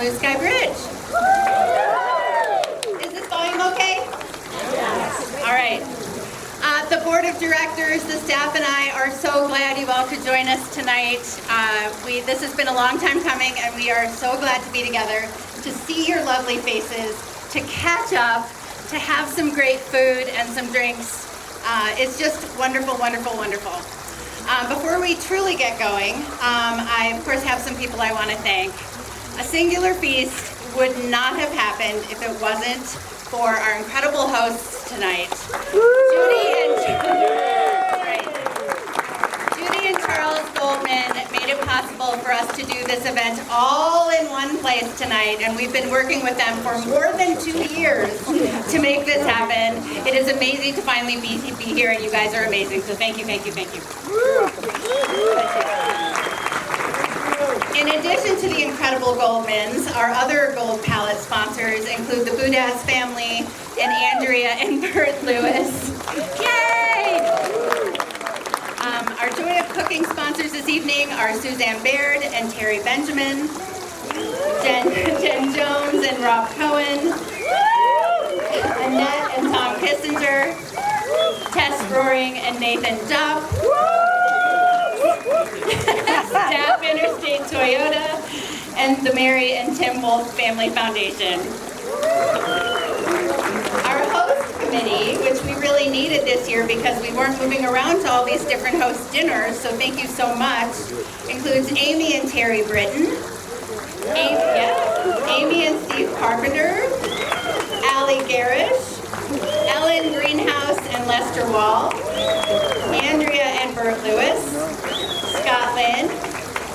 Blue Sky Bridge. Is this volume okay? Yes. All right. The board of directors, the staff, and I are so glad you all could join us tonight. This has been a long time coming, and we are so glad to be together, to see your lovely faces, to catch up, to have some great food and some drinks. It's just wonderful, wonderful, wonderful. Before we truly get going, I of course have some people I want to thank. A singular feast would not have happened if it wasn't for our incredible hosts tonight. Judy and Charles Goldman made it possible for us to do this event all in one place tonight, and we've been working with them for more than 2 years to make this happen. It is amazing to finally be here, and you guys are amazing, so thank you, thank you, thank you. In addition to the incredible Goldmans, our other Gold Palette sponsors include the Budaz family and Andrea and Bert Lewis. Yay! Our Joy of Cooking sponsors this evening are Suzanne Baird and Terry Benjamin, Jen Jones and Rob Cohen, Annette and Tom Kissinger, Tess Roaring and Nathan Duff, Staff Interstate Toyota, and the Mary and Tim Wolf Family Foundation. Our host committee, which we really needed this year because we weren't moving around to all these different host dinners, so thank you so much, includes Amy and Terry Britton, Amy and Steve Carpenter, Allie Garish, Ellen Greenhouse and Lester Wall, Andrea and Bert Lewis, Scott Lynn,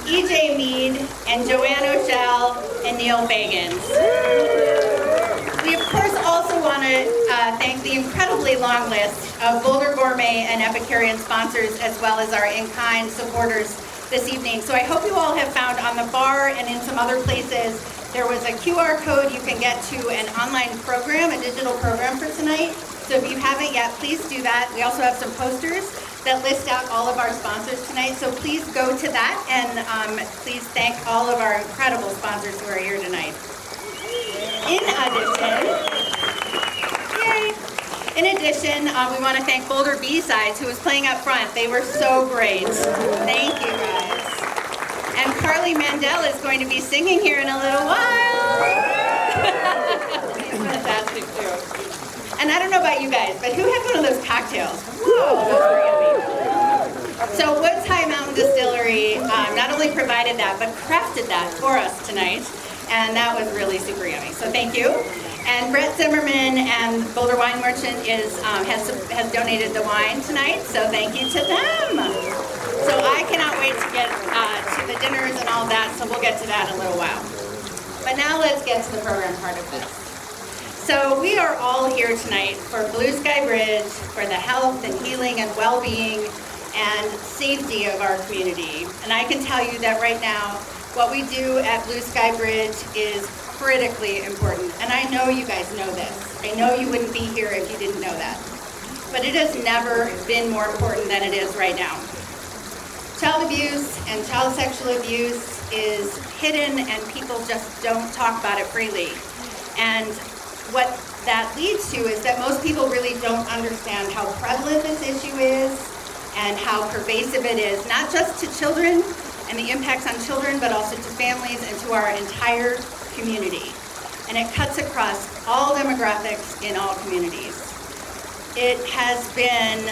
E.J. Mead, and Joanne O'Shell and Neil Bagans. We, of course, also want to thank the incredibly long list of Boulder Gourmet and Epicurean sponsors, as well as our in-kind supporters this evening. So I hope you all have found on the bar and in some other places, there was a QR code you can get to an online program, a digital program for tonight. So if you haven't yet, please do that. We also have some posters that list out all of our sponsors tonight. So please go to that, and please thank all of our incredible sponsors who are here tonight. In addition, we want to thank Boulder B-Sides, who was playing up front. They were so great. Thank you, guys. And Carly Mandel is going to be singing here in a little while. She's fantastic, too. And I don't know about you guys, but who had one of those cocktails? Whoa, those were yummy. So Woods High Mountain Distillery not only provided that, but crafted that for us tonight. And that was really super yummy. So thank you. And Brett Zimmerman and Boulder Wine Merchant has donated the wine tonight. So thank you to them. So I cannot wait to get to the dinners and all that. So we'll get to that in a little while. But now let's get to the program part of this. So we are all here tonight for Blue Sky Bridge, for the health and healing and well-being and safety of our community. And I can tell you that right now, what we do at Blue Sky Bridge is critically important. And I know you guys know this. I know you wouldn't be here if you didn't know that. But it has never been more important than it is right now. Child abuse and child sexual abuse is hidden, and people just don't talk about it freely. And what that leads to is that most people really don't understand how prevalent this issue is and how pervasive it is, not just to children and the impacts on children, but also to families and to our entire community. And it cuts across all demographics in all communities. It has been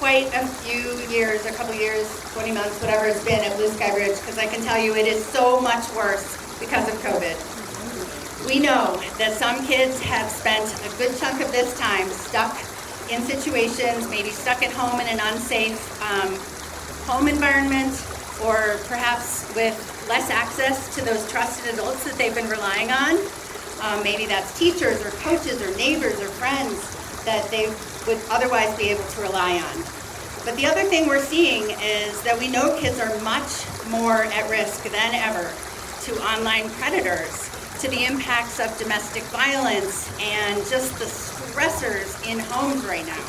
quite a few years, a couple years, 20 months, whatever it's been at Blue Sky Bridge, because I can tell you it is so much worse because of COVID. We know that some kids have spent a good chunk of this time stuck in situations, maybe stuck at home in an unsafe home environment, or perhaps with less access to those trusted adults that they've been relying on. Maybe that's teachers or coaches or neighbors or friends that they would otherwise be able to rely on. But the other thing we're seeing is that we know kids are much more at risk than ever to online predators, to the impacts of domestic violence and just the stressors in homes right now,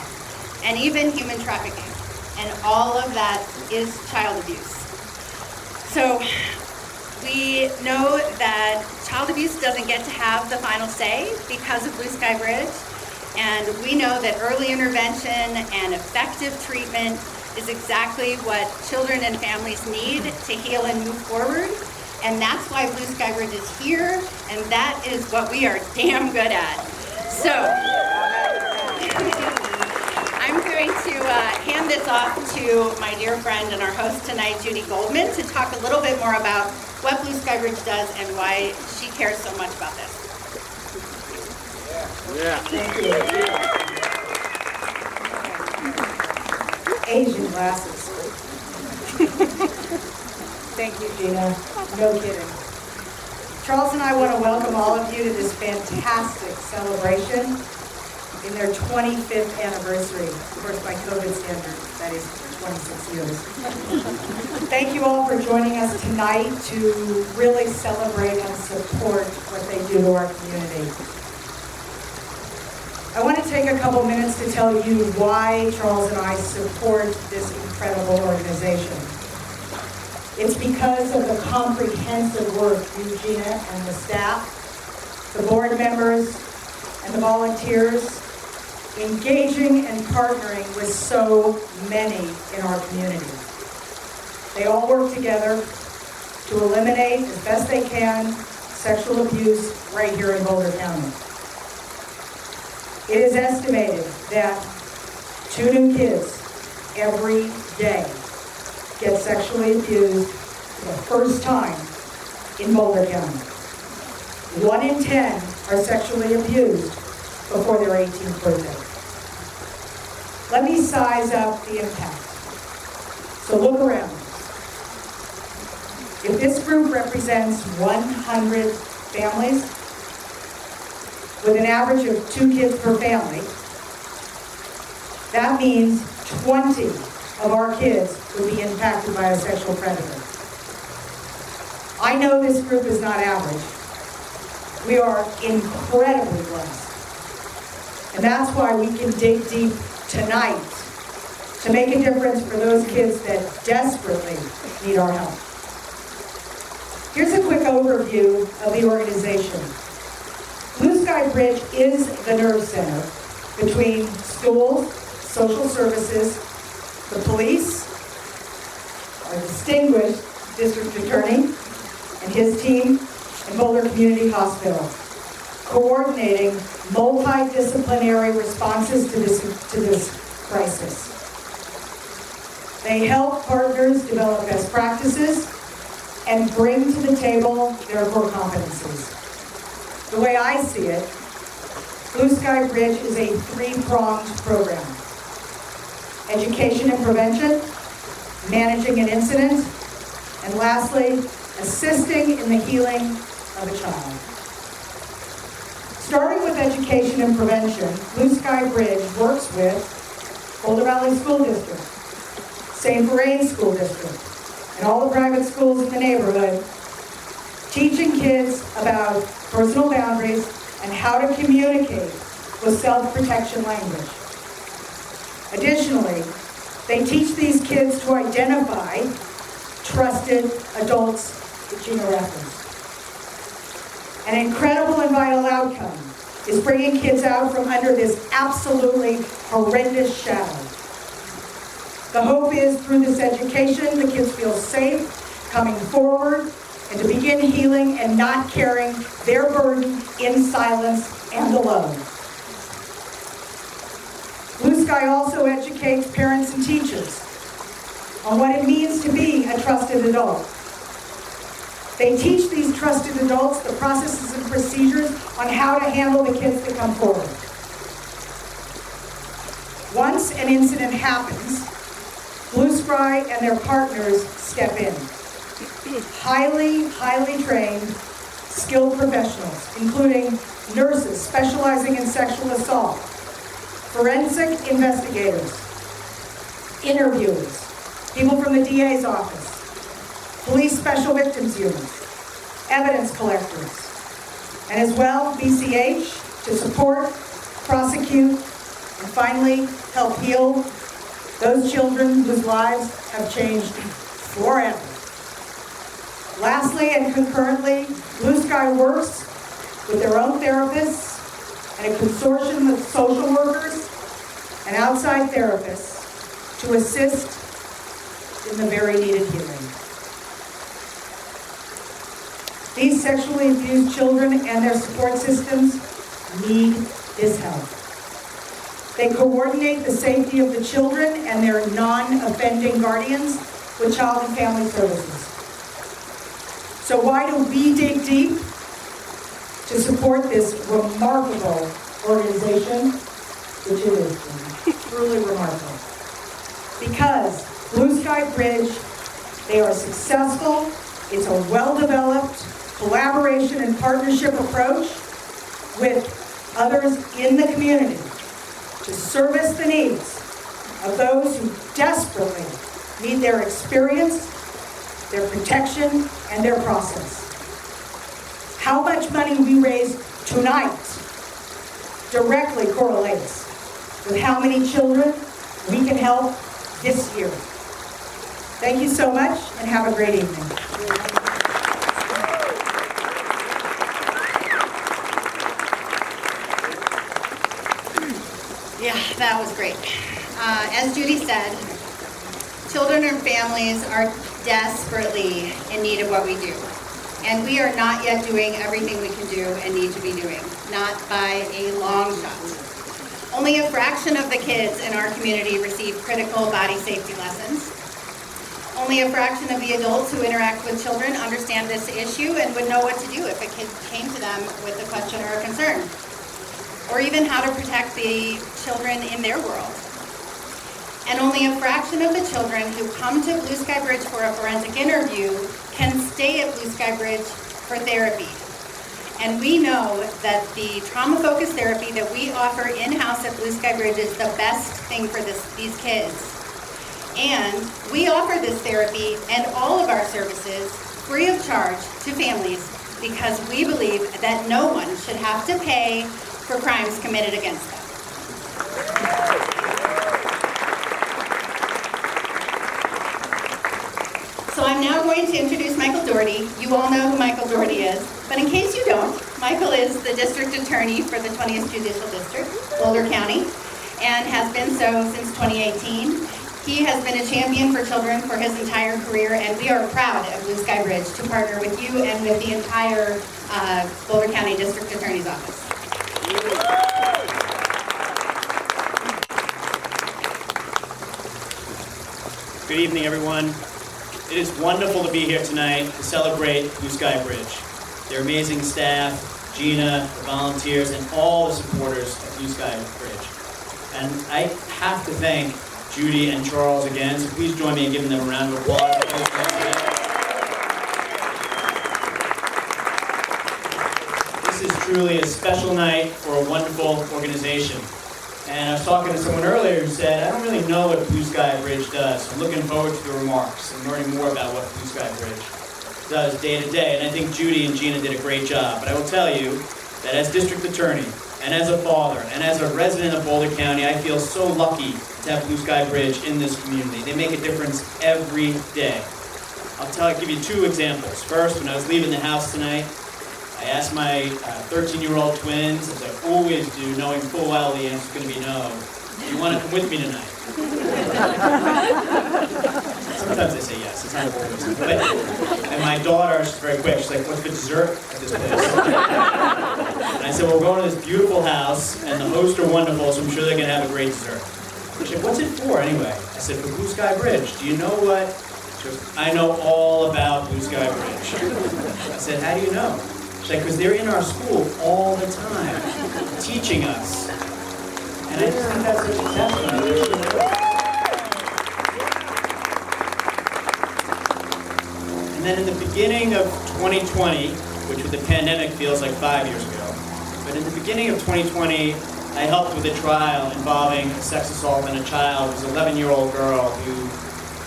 and even human trafficking. And all of that is child abuse. So We know that child abuse doesn't get to have the final say because of Blue Sky Bridge, and we know that early intervention and effective treatment is exactly what children and families need to heal and move forward, and that's why Blue Sky Bridge is here, and that is what we are damn good at. So, I'm going to hand this off to my dear friend and our host tonight, Judy Goldman, to talk a little bit more about what Blue Sky Bridge does and why she cares so much about this. Thank you. Asian glasses. Thank you, Gina. No kidding. Charles and I want to welcome all of you to this fantastic celebration in their 25th anniversary. Of course, by COVID standards, that is 26 years. Thank you all for joining us tonight to really celebrate and support what they do to our community. I want to take a couple minutes to tell you why Charles and I support this incredible organization. It's because of the comprehensive work Eugenia and the staff, the board members, and the volunteers engaging and partnering with so many in our community. They all work together to eliminate, as best they can, sexual abuse right here in Boulder County. It is estimated that 2 new kids every day get sexually abused for the first time in Boulder County. 1 in 10 are sexually abused before their 18th birthday. Let me size up the impact. So look around. If this group represents 100 families, with an average of 2 kids per family, that means 20 of our kids would be impacted by a sexual predator. I know this group is not average. We are incredibly blessed. And that's why we can dig deep tonight to make a difference for those kids that desperately need our help. Here's a quick overview of the organization. Blue Sky Bridge is the nerve center between schools, social services, the police, our distinguished district attorney and his team, and Boulder Community Hospital, coordinating multidisciplinary responses to this crisis. They help partners develop best practices and bring to the table their core competencies. The way I see it, Blue Sky Bridge is a 3-pronged program. Education and prevention, managing an incident, and lastly, assisting in the healing of a child. Starting with education and prevention, Blue Sky Bridge works with Boulder Valley School District, St. Vrain School District, and all the private schools in the neighborhood, teaching kids about personal boundaries and how to communicate with self-protection language. Additionally, they teach these kids to identify trusted adults that Gina referenced. An incredible and vital outcome is bringing kids out from under this absolutely horrendous shadow. The hope is through this education, the kids feel safe coming forward and to begin healing and not carrying their burden in silence and alone. Blue Sky also educates parents and teachers on what it means to be a trusted adult. They teach these trusted adults the processes and procedures on how to handle the kids that come forward. Once an incident happens, Blue Sky and their partners step in. Highly trained, skilled professionals, including nurses specializing in sexual assault, forensic investigators, interviewers, people from the DA's office, police special victims units, evidence collectors, and as well, BCH to support, prosecute, and finally help heal those children whose lives have changed forever. Lastly and concurrently, Blue Sky works with their own therapists and a consortium of social workers and outside therapists to assist in the very needed healing. These sexually abused children and their support systems need this help. They coordinate the safety of the children and their non-offending guardians with Child and Family Services. So why do we dig deep? To support this remarkable organization, which it is truly remarkable. Because Blue Sky Bridge, they are successful. It's a well-developed collaboration and partnership approach with others in the community to service the needs of those who desperately need their experience, their protection, and their process. How much money we raise tonight directly correlates with how many children we can help this year. Thank you so much, and have a great evening. Yeah, that was great. As Judy said, children and families are desperately in need of what we do. And we are not yet doing everything we can do and need to be doing, not by a long shot. Only a fraction of the kids in our community receive critical body safety lessons. Only a fraction of the adults who interact with children understand this issue and would know what to do if a kid came to them with a question or a concern, or even how to protect the children in their world. And only a fraction of the children who come to Blue Sky Bridge for a forensic interview can stay at Blue Sky Bridge for therapy. And we know that the trauma-focused therapy that we offer in-house at Blue Sky Bridge is the best thing for these kids. And we offer this therapy and all of our services free of charge to families because we believe that no one should have to pay for crimes committed against them. So I'm now going to introduce Michael Doherty. You all know who Michael Doherty is, but in case you don't, Michael is the district attorney for the 20th Judicial District, Boulder County, and has been so since 2018. He has been a champion for children for his entire career, and we are proud at Blue Sky Bridge to partner with you and with the entire Boulder County District Attorney's Office. Good evening, everyone. It is wonderful to be here tonight to celebrate Blue Sky Bridge. Their amazing staff, Gina, the volunteers, and all the supporters of Blue Sky Bridge. And I have to thank Judy and Charles again, so please join me in giving them a round of applause. This is truly a special night for a wonderful organization. And I was talking to someone earlier who said, I don't really know what Blue Sky Bridge does. I'm looking forward to the remarks and learning more about what Blue Sky Bridge does day to day. And I think Judy and Gina did a great job. But I will tell you that as district attorney, and as a father, and as a resident of Boulder County, I feel so lucky to have Blue Sky Bridge in this community. They make a difference every day. I'll give you two examples. First, when I was leaving the house tonight, I asked my 13-year-old twins, as I always do, knowing full well the answer's going to be no, do you want to come with me tonight? Sometimes they say yes, it's not always. And my daughter, she's very quick, she's like, what's the dessert at this place? And I said, well, we're going to this beautiful house, and the hosts are wonderful, so I'm sure they're going to have a great dessert. She said, what's it for anyway? I said, for Blue Sky Bridge. Do you know what? She goes, I know all about Blue Sky Bridge. I said, how do you know? She's like, because they're in our school all the time, teaching us. And I just think that's such a testament. And then in the beginning of 2020, which with the pandemic feels like 5 years ago, but in the beginning of 2020, I helped with a trial involving a sex assault on a child. It was an 11-year-old girl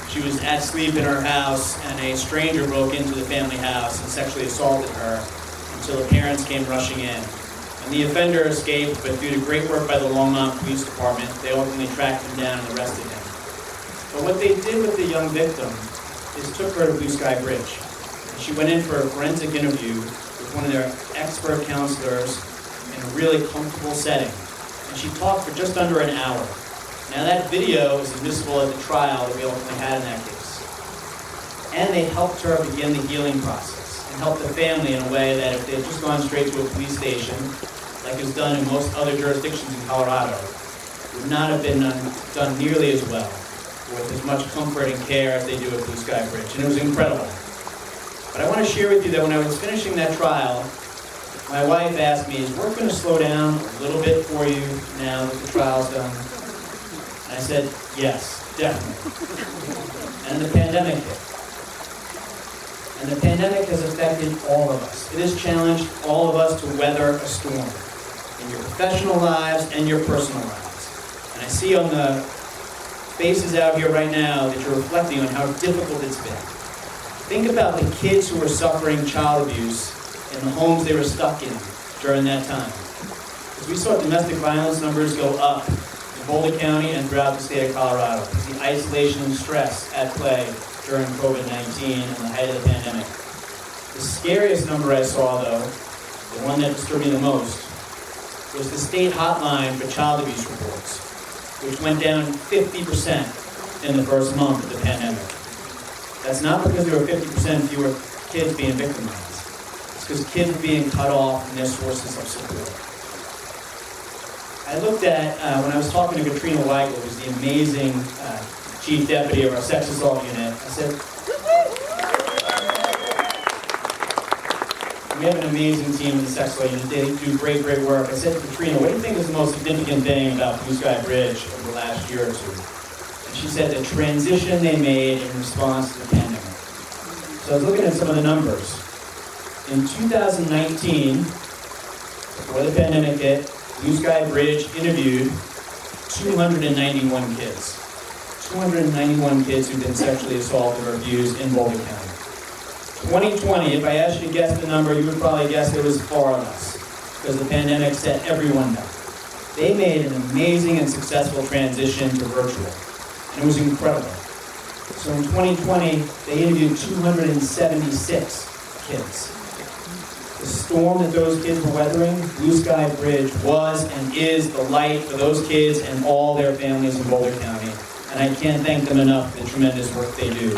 she was asleep in her house, and a stranger broke into the family house and sexually assaulted her until the parents came rushing in. And the offender escaped, but due to great work by the Longmont Police Department, they ultimately tracked him down and arrested him. But what they did with the young victim is took her to Blue Sky Bridge. She went in for a forensic interview with one of their expert counselors in a really comfortable setting. And she talked for just under an hour. Now that video is admissible at the trial that we ultimately had in that case. And they helped her begin the healing process and helped the family in a way that if they had just gone straight to a police station, like is done in most other jurisdictions in Colorado, would not have been done nearly as well, with as much comfort and care as they do at Blue Sky Bridge. And it was incredible. But I want to share with you that when I was finishing that trial, my wife asked me, is work going to slow down a little bit for you now that the trial's done? And I said, yes, definitely. And the pandemic hit. And the pandemic has affected all of us. It has challenged all of us to weather a storm in your professional lives and your personal lives. And I see on the faces out here right now that you're reflecting on how difficult it's been. Think about the kids who were suffering child abuse in the homes they were stuck in during that time. Because we saw domestic violence numbers go up in Boulder County and throughout the state of Colorado. Because the isolation and stress at play during COVID-19 and the height of the pandemic. The scariest number I saw, though, the one that disturbed me the most, was the state hotline for child abuse reports, which went down 50% in the first month of the pandemic. That's not because there were 50% fewer kids being victimized. It's because kids were being cut off from their sources of support. I looked at, when I was talking to Katrina Weigel, who's the amazing chief deputy of our sex assault unit, I said, we have an amazing team in the sex assault unit. They do great, great work. I said to Katrina, what do you think is the most significant thing about Blue Sky Bridge over the last year or two? And she said the transition they made in response to the pandemic. So I was looking at some of the numbers. In 2019, before the pandemic hit, Blue Sky Bridge interviewed 291 kids. 291 kids who've been sexually assaulted or abused in Boulder County. 2020, if I asked you to guess the number, you would probably guess it was far less, because the pandemic set everyone back. They made an amazing and successful transition to virtual, and it was incredible. So in 2020, they interviewed 276 kids. The storm that those kids were weathering, Blue Sky Bridge was and is the light for those kids and all their families in Boulder County. And I can't thank them enough for the tremendous work they do.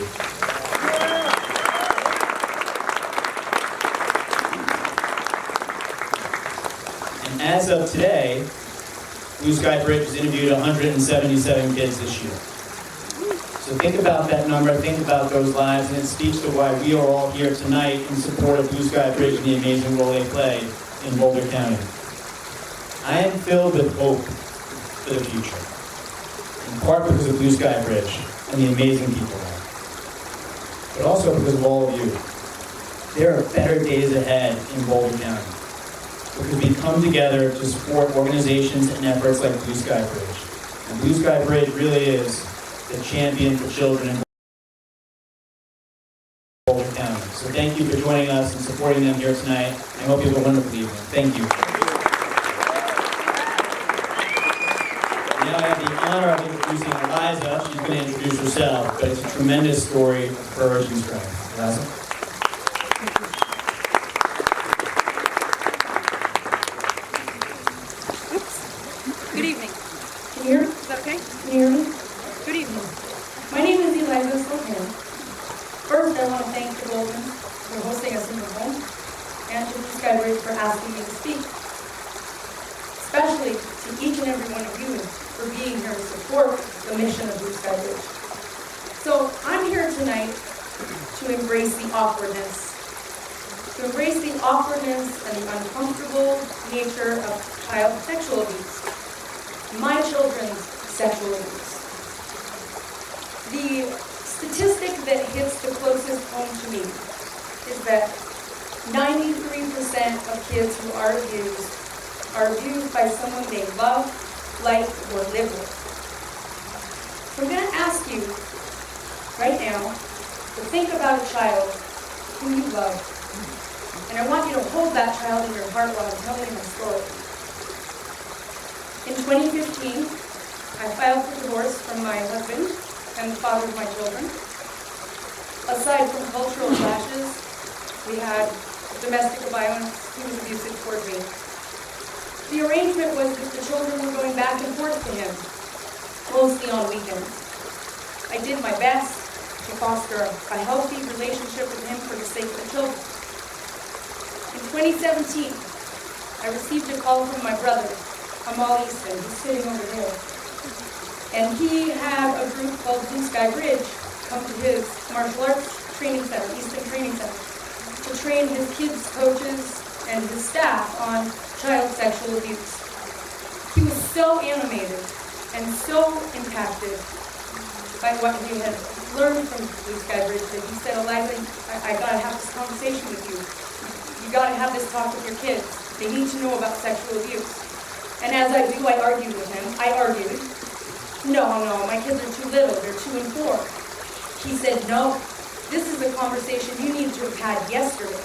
And as of today, Blue Sky Bridge has interviewed 177 kids this year. So think about that number, think about those lives, and it speaks to why we are all here tonight in support of Blue Sky Bridge and the amazing role they play in Boulder County. I am filled with hope for the future. In part because of Blue Sky Bridge and the amazing people there, but also because of all of you. There are better days ahead in Boulder County because we come together to support organizations and efforts like Blue Sky Bridge. And Blue Sky Bridge really is the champion for children in Boulder County. So thank you for joining us and supporting them here tonight. I hope you have a wonderful evening. Thank you. Now I have the honor of introducing Eliza. She's going to introduce herself, but it's a tremendous story of courage and strength. Eliza? Good evening. Can you hear me? Is that okay? Can you hear me? Good evening. My name is Eliza Slohan. First, I want to thank the Goldmans for hosting us in their home and to Blue Sky Bridge for asking me to speak. Especially to each and every one of you for being here to support the mission of Blue Sky Bridge. So I'm here tonight to embrace the awkwardness. To embrace the awkwardness and the uncomfortable nature of child sexual abuse. My children's sexual abuse. The statistic that hits the closest home to me is that 93% of kids who are abused by someone they love, like, or live with. So I'm going to ask you right now to think about a child who you love. And I want you to hold that child in your heart while I'm telling my story. In 2015, I filed for divorce from my husband and the father of my children. Aside from cultural clashes We had domestic violence. He was abusive toward me. The arrangement was that the children were going back and forth to him, mostly on weekends. I did my best to foster a healthy relationship with him for the sake of the children. In 2017, I received a call from my brother, Amal Easton, who's sitting over there. And he had a group called Blue Sky Bridge come to his martial arts training center, Easton Training Center, to train his kids, coaches, and his staff on child sexual abuse. He was so animated and so impacted by what he had learned from Blue Sky Bridge that he said, Eliza, I gotta have this conversation with you. You gotta have this talk with your kids. They need to know about sexual abuse. And as I do, I argued with him. I argued. No, my kids are too little. They're 2 and 4. He said, no, this is a conversation you need to have had yesterday.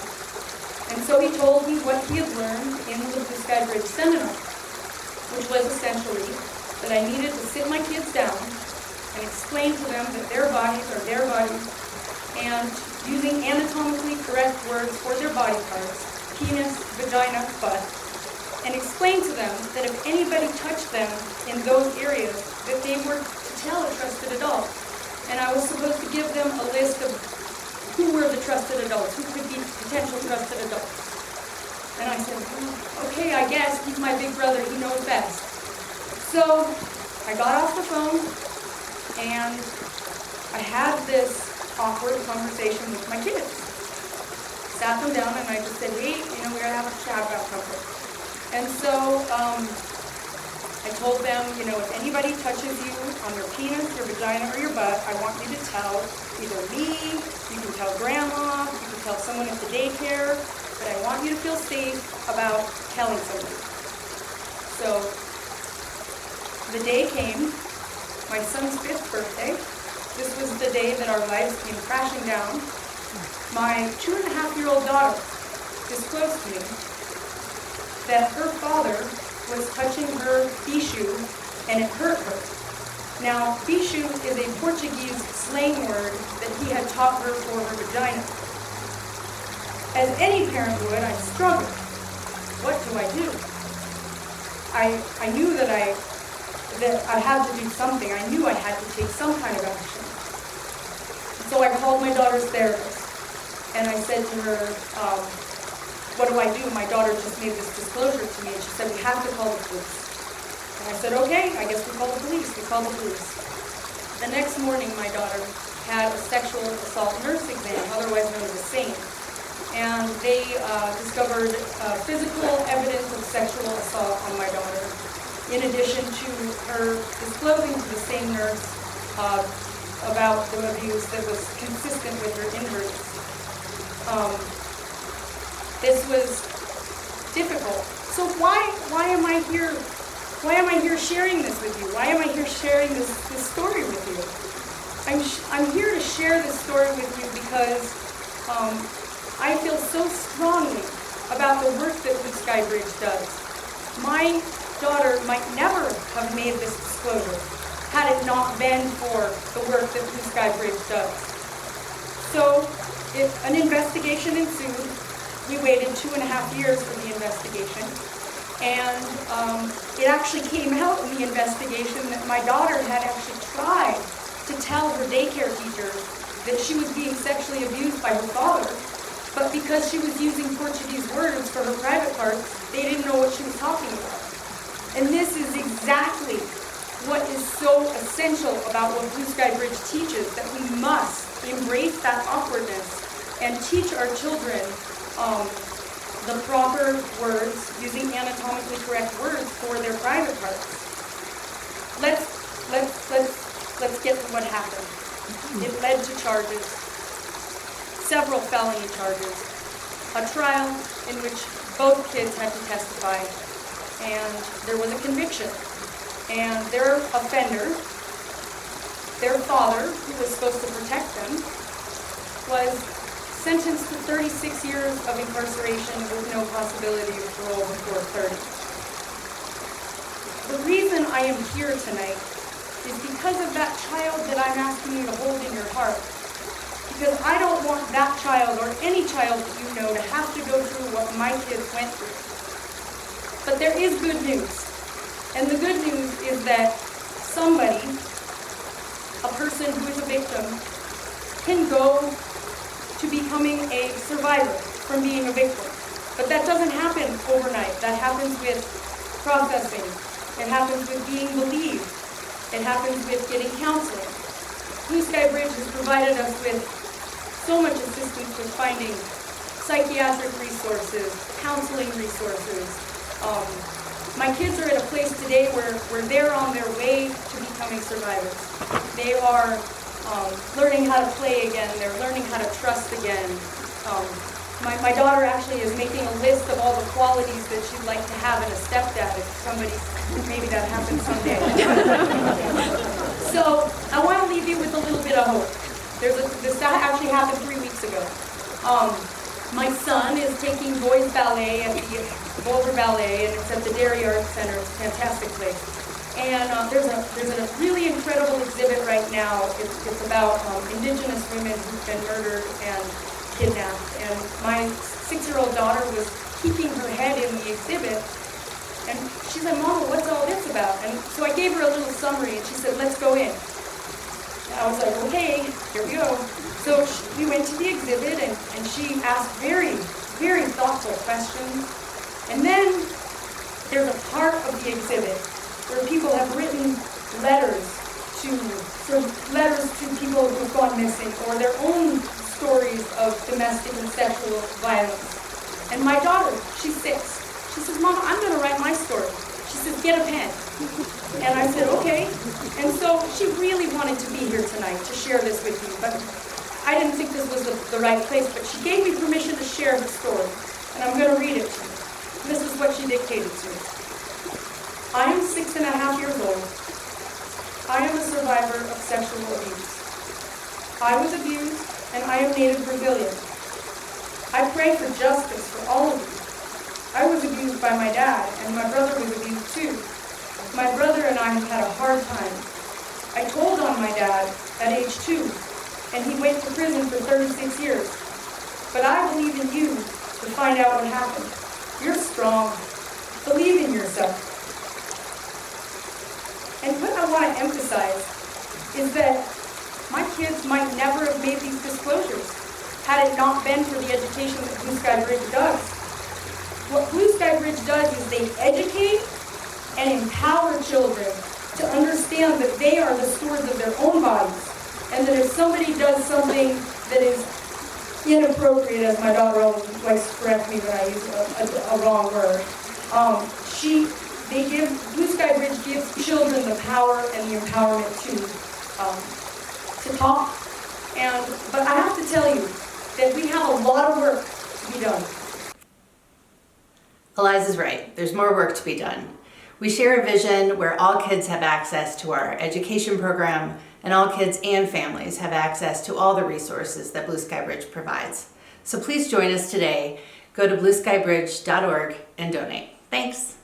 And so he told me what he had learned in the Blue Sky Bridge seminar, which was essentially that I needed to sit my kids down and explain to them that their bodies are their bodies, and using anatomically correct words for their body parts, penis, vagina, butt, and explain to them that if anybody touched them in those areas, that they were to tell a trusted adult. And I was supposed to give them a list of who were the trusted adults, who could be potential trusted adults. And I said, okay, I guess he's my big brother, he knows best. So I got off the phone and I had this awkward conversation with my kids. Sat them down and I just said, hey, we're gonna have a chat about something. And so I told them, if anybody touches you on your penis, your vagina, or your butt, I want you to tell either me, you can tell grandma, you can tell someone at the daycare, but I want you to feel safe about telling somebody. So the day came, my son's 5th birthday. This was the day that our lives came crashing down. My 2.5-year-old daughter disclosed to me that her father was touching her bicho and it hurt her. Now, bicho is a Portuguese slang word that he had taught her for her vagina. As any parent would, I struggled. What do I do? I knew that I had to do something. I knew I had to take some kind of action. So I called my daughter's therapist and I said to her, what do I do? My daughter just made this disclosure to me and she said, we have to call the police. And I said, okay, I guess we call the police. We called the police. The next morning, my daughter had a sexual assault nurse exam, otherwise known as a SANE. And they discovered physical evidence of sexual assault on my daughter, in addition to her disclosing to the same nurse about the abuse that was consistent with her injuries. This was difficult. So why am I here? Why am I here sharing this with you? Why am I here sharing this story with you? I'm here to share this story with you because I feel so strongly about the work that Blue Sky Bridge does. My daughter might never have made this disclosure had it not been for the work that Blue Sky Bridge does. So if an investigation ensued, we waited 2.5 years for the investigation, and it actually came out in the investigation that my daughter had actually tried to tell her daycare teacher that she was being sexually abused by her father, but because she was using Portuguese words for her private parts, they didn't know what she was talking about. And this is exactly what is so essential about what Blue Sky Bridge teaches, that we must embrace that awkwardness and teach our children the proper words, using anatomically correct words for their private parts. Let's get to what happened. It led to charges, several felony charges, a trial in which both kids had to testify, and there was a conviction. And their offender, their father, who was supposed to protect them, was sentenced to 36 years of incarceration with no possibility of parole before 30. The reason I am here tonight is because of that child that I'm asking you to hold in your heart. because I don't want that child or any child that you know to have to go through what my kids went through. But there is good news. And the good news is that somebody, a person who is a victim, can go to becoming a survivor from being a victim. But that doesn't happen overnight. That happens with processing. It happens with being believed. It happens with getting counseling. Blue Sky Bridge has provided us with so much assistance with finding psychiatric resources, counseling resources. My kids are at a place today where they're on their way to becoming survivors. They are learning how to play again. They're learning how to trust again. My daughter actually is making a list of all the qualities that she'd like to have in a stepdad if somebody, maybe that happens someday. So I want to leave you with a little bit of hope. This actually happened 3 weeks ago. My son is taking boys ballet at the Boulder Ballet, and it's at the Dairy Arts Center. It's a fantastic place. And there's a really incredible exhibit right now. It's about indigenous women who've been murdered and kidnapped. And my 6-year-old daughter was peeking her head in the exhibit, and she said, "Mama, what's all this about?" And so I gave her a little summary, and she said, "Let's go in." And I was like, "Okay, here we go." So we went to the exhibit, and she asked very, very thoughtful questions. And then there's a part of the exhibit where people have written letters to people who've gone missing, or their own stories of domestic and sexual violence. And my daughter, she's 6, she says, "Mama, I'm going to write my story." She says, "Get a pen." And I said, "Okay." And so she really wanted to be here tonight to share this with you, but I didn't think this was the right place, but she gave me permission to share her story, and I'm going to read it to you. This is what she dictated to me. "I am 6.5 years old. I am a survivor of sexual abuse. I was abused, and I am Native Brazilian. I pray for justice for all of you. I was abused by my dad, and my brother was abused too. My brother and I have had a hard time. I told on my dad at age 2, and he went to prison for 36 years. But I believe in you to find out what happened. You're strong. Believe in yourself." And what I want to emphasize is that my kids might never have made these disclosures had it not been for the education that Blue Sky Bridge does. What Blue Sky Bridge does is they educate and empower children to understand that they are the stewards of their own bodies, and that if somebody does something that is inappropriate, as my daughter always likes to correct me when I use a wrong word, Blue Sky Bridge gives children the power and the empowerment to talk. But I have to tell you that we have a lot of work to be done. Eliza's right. There's more work to be done. We share a vision where all kids have access to our education program, and all kids and families have access to all the resources that Blue Sky Bridge provides. So please join us today. Go to blueskybridge.org and donate. Thanks.